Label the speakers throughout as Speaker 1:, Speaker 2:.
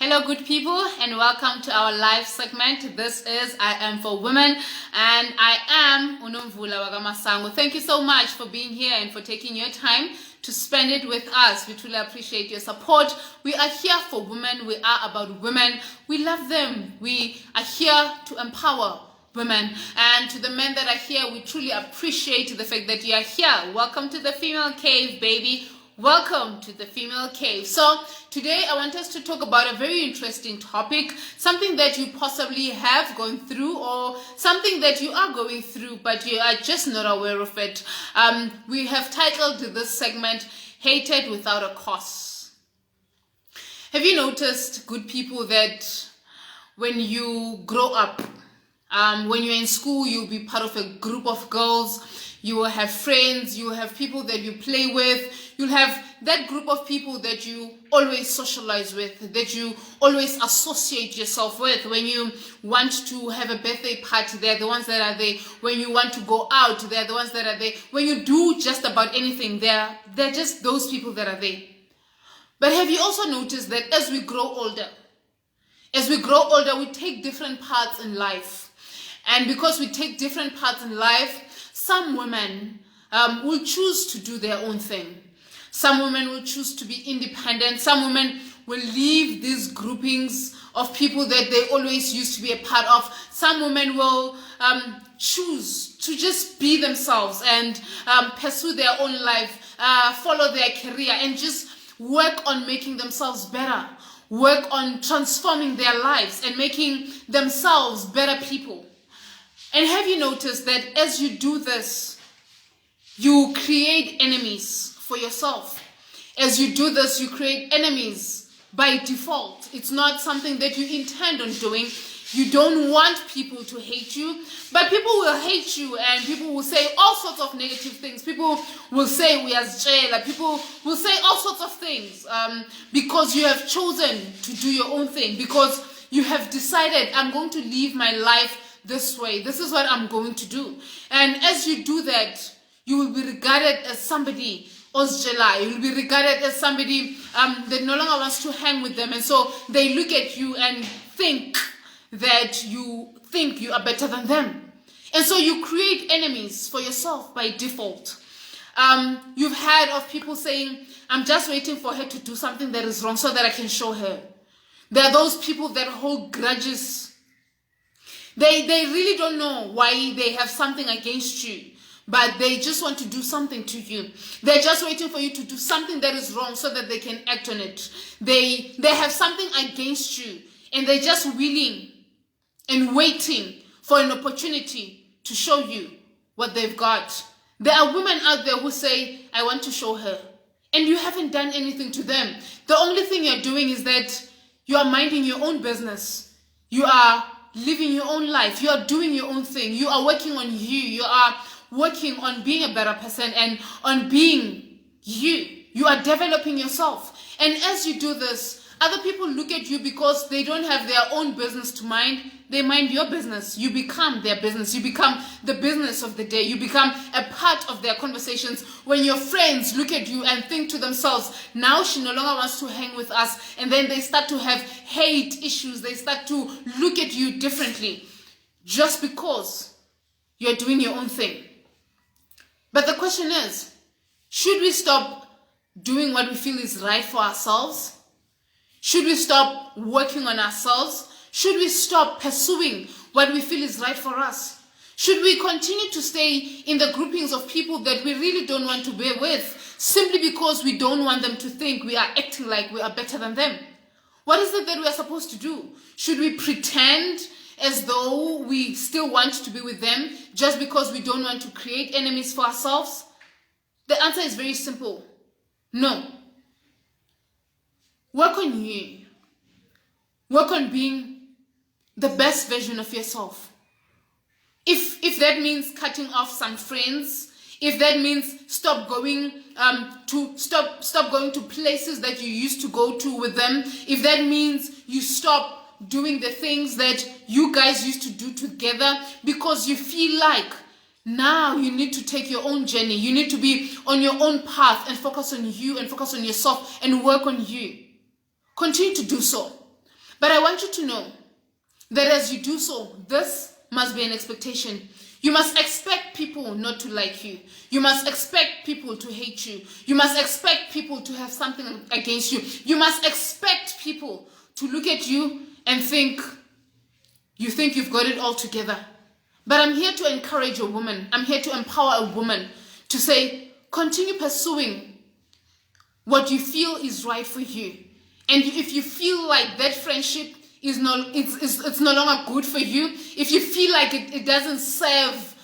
Speaker 1: Hello, good people, and welcome to our live segment. This is I Am for Women, and I am Unomvula Wagamasango. Thank you so much for being here and for taking your time to spend it with us. We truly appreciate your support. We are here for women. We are about women. We love them. We are here to empower women. And to the men that are here, we truly appreciate the fact that you are here. Welcome to the Female Cave, baby. Welcome to the Female Cave. So today I want us to talk about a very interesting topic, something that you possibly have gone through or something that you are going through but you are just not aware of it. We have titled this segment, Hated Without a Cause. Have you noticed, good people, that when you grow up, when you're in school, you'll be part of a group of girls, you will have friends, you will have people that you play with, you'll have that group of people that you always socialize with, that you always associate yourself with. When you want to have a birthday party, they're the ones that are there. When you want to go out, they're the ones that are there. When you do just about anything, they're just those people that are there. But have you also noticed that as we grow older, we take different paths in life. And because we take different paths in life, some women will choose to do their own thing. Some women will choose to be independent. Some women will leave these groupings of people that they always used to be a part of. Some women will choose to just be themselves and pursue their own life, follow their career, and just work on making themselves better, work on transforming their lives and making themselves better people. And have you noticed that as you do this, you create enemies for yourself? As you do this, you create enemies by default. It's not something that you intend on doing. You don't want people to hate you, but people will hate you and people will say all sorts of negative things. People will say we are jail. People will say all sorts of things because you have chosen to do your own thing, because you have decided, I'm going to live my life this way. This is what I'm going to do. And as you do that, you will be regarded as somebody osjela. You will be regarded as somebody that no longer wants to hang with them. And so they look at you and think that you think you are better than them. And so you create enemies for yourself by default. You've heard of people saying, I'm just waiting for her to do something that is wrong so that I can show her. There are those people that hold grudges. They really don't know why they have something against you, but they just want to do something to you. They're just waiting for you to do something that is wrong so that they can act on it. They have something against you, and they're just willing and waiting for an opportunity to show you what they've got. There are women out there who say, I want to show her, and you haven't done anything to them. The only thing you're doing is that you are minding your own business. You are living your own life. You are doing your own thing. You are working on you. You are working on being a better person and on being you. You are developing yourself. And as you do this, other people look at you because they don't have their own business to mind. They mind your business. You become their business. You become the business of the day. You become a part of their conversations. When your friends look at you and think to themselves, now she no longer wants to hang with us, and then they start to have hate issues. They start to look at you differently just because you're doing your own thing. But the question is, should we stop doing what we feel is right for ourselves? Should we stop working on ourselves? Should we stop pursuing what we feel is right for us? Should we continue to stay in the groupings of people that we really don't want to be with simply because we don't want them to think we are acting like we are better than them? What is it that we are supposed to do? Should we pretend as though we still want to be with them just because we don't want to create enemies for ourselves? The answer is very simple. No. Work on you. Work on being the best version of yourself. If that means cutting off some friends, if that means stop going to places that you used to go to with them, if that means you stop doing the things that you guys used to do together because you feel like now you need to take your own journey, you need to be on your own path and focus on you and focus on yourself and work on you. Continue to do so. But I want you to know that as you do so, this must be an expectation. You must expect people not to like you. You must expect people to hate you. You must expect people to have something against you. You must expect people to look at you and think you've got it all together. But I'm here to encourage a woman. I'm here to empower a woman to say, continue pursuing what you feel is right for you. And if you feel like that friendship is it's no longer good for you, if you feel like it doesn't serve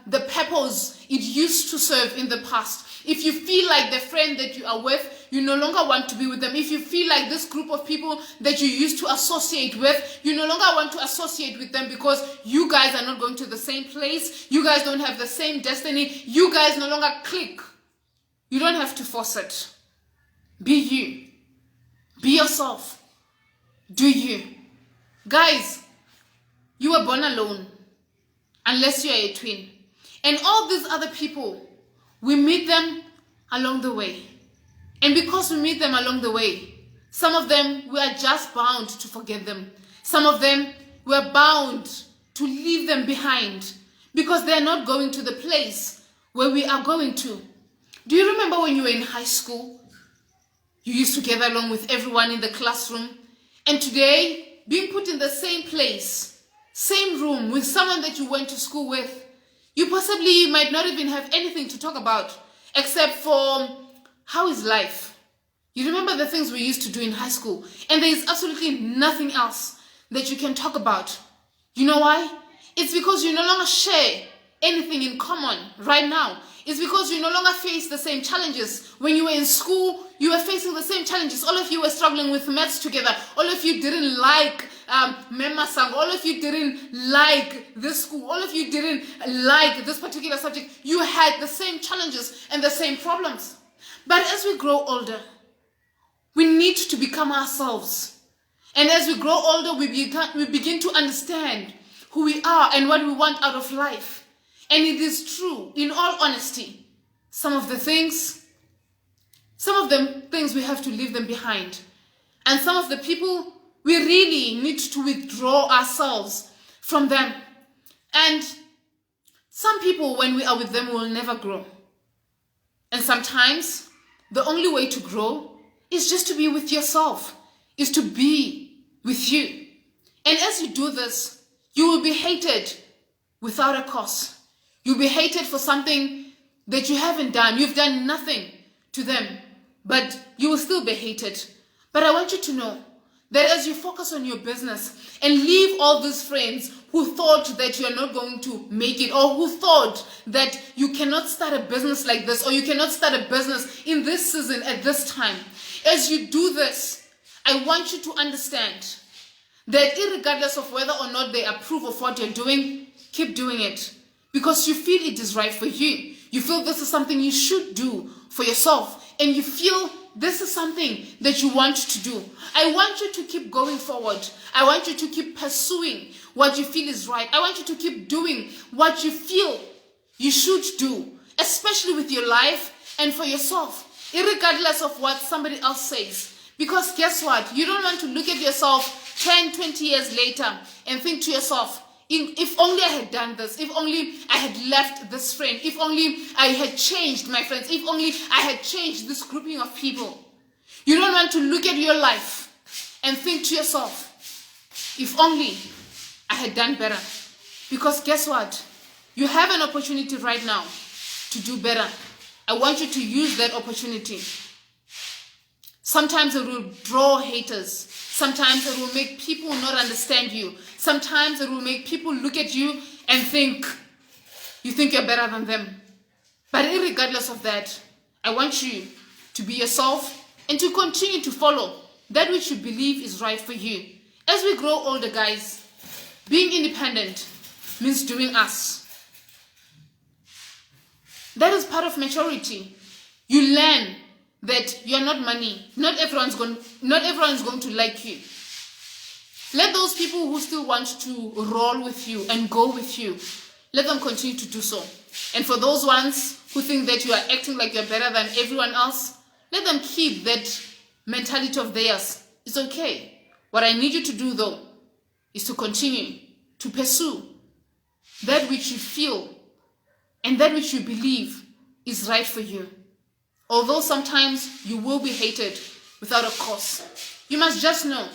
Speaker 1: the purpose it used to serve in the past, if you feel like the friend that you are with, you no longer want to be with them, if you feel like this group of people that you used to associate with, you no longer want to associate with them because you guys are not going to the same place, you guys don't have the same destiny, you guys no longer click, you don't have to force it. Be you. Be yourself. Do you. Guys, you were born alone unless you are a twin. And all these other people, we meet them along the way. And because we meet them along the way, some of them, we are just bound to forget them. Some of them, we are bound to leave them behind because they are not going to the place where we are going to. Do you remember when you were in high school? You used to gather along with everyone in the classroom. And today, being put in the same place, same room with someone that you went to school with, you possibly might not even have anything to talk about except for how is life. You remember the things we used to do in high school, and there is absolutely nothing else that you can talk about. You know why? It's because you no longer share anything in common right now. It's because you no longer face the same challenges. When you were in school, you were facing the same challenges. All of you were struggling with maths together. All of you didn't like Memasang. All of you didn't like this school. All of you didn't like this particular subject. You had the same challenges and the same problems. But as we grow older, we need to become ourselves. And as we grow older, we begin to understand who we are and what we want out of life. And it is true, in all honesty, some of the things we have to leave them behind. And some of the people, we really need to withdraw ourselves from them. And some people, when we are with them, will never grow. And sometimes, the only way to grow is just to be with yourself, is to be with you. And as you do this, you will be hated without a cause. You'll be hated for something that you haven't done. You've done nothing to them, but you will still be hated. But I want you to know that as you focus on your business and leave all these friends who thought that you are not going to make it, or who thought that you cannot start a business like this, or you cannot start a business in this season at this time, as you do this, I want you to understand that irregardless of whether or not they approve of what you're doing, keep doing it. Because you feel it is right for you. You feel this is something you should do for yourself. And you feel this is something that you want to do. I want you to keep going forward. I want you to keep pursuing what you feel is right. I want you to keep doing what you feel you should do, especially with your life and for yourself, irregardless of what somebody else says. Because guess what? You don't want to look at yourself 10, 20 years later and think to yourself, if only I had done this, if only I had left this friend, if only I had changed my friends, if only I had changed this grouping of people. You don't want to look at your life and think to yourself, if only I had done better. Because guess what? You have an opportunity right now to do better. I want you to use that opportunity. Sometimes it will draw haters. Sometimes it will make people not understand you. Sometimes it will make people look at you and think you're better than them. But irregardless of that, I want you to be yourself and to continue to follow that which you believe is right for you. As we grow older, guys, being independent means doing us. That is part of maturity. You learn that you're not money. Not everyone's going to like you. Let those people who still want to roll with you and go with you, let them continue to do so. And for those ones who think that you are acting like you're better than everyone else, let them keep that mentality of theirs. It's okay. What I need you to do, though, is to continue to pursue that which you feel and that which you believe is right for you. Although sometimes you will be hated without a cause, you must just know,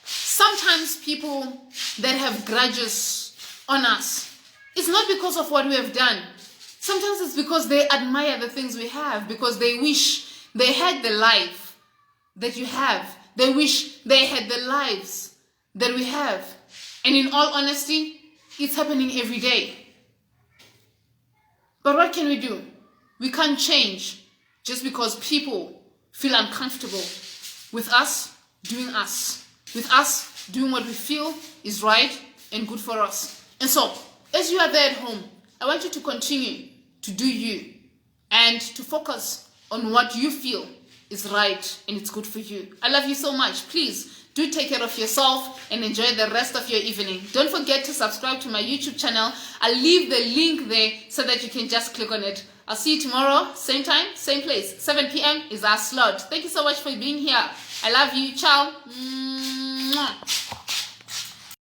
Speaker 1: sometimes people that have grudges on us, it's not because of what we have done. Sometimes it's because they admire the things we have, because they wish they had the life that you have. They wish they had the lives that we have. And in all honesty, it's happening every day. But what can we do? We can't change just because people feel uncomfortable with us doing us, with us doing what we feel is right and good for us. And so, as you are there at home, I want you to continue to do you and to focus on what you feel is right and it's good for you. I love you so much. Please do take care of yourself and enjoy the rest of your evening. Don't forget to subscribe to my YouTube channel. I'll leave the link there so that you can just click on it. I'll see you tomorrow, same time, same place. 7 p.m. is our slot. Thank you so much for being here. I love you. Ciao. Mwah.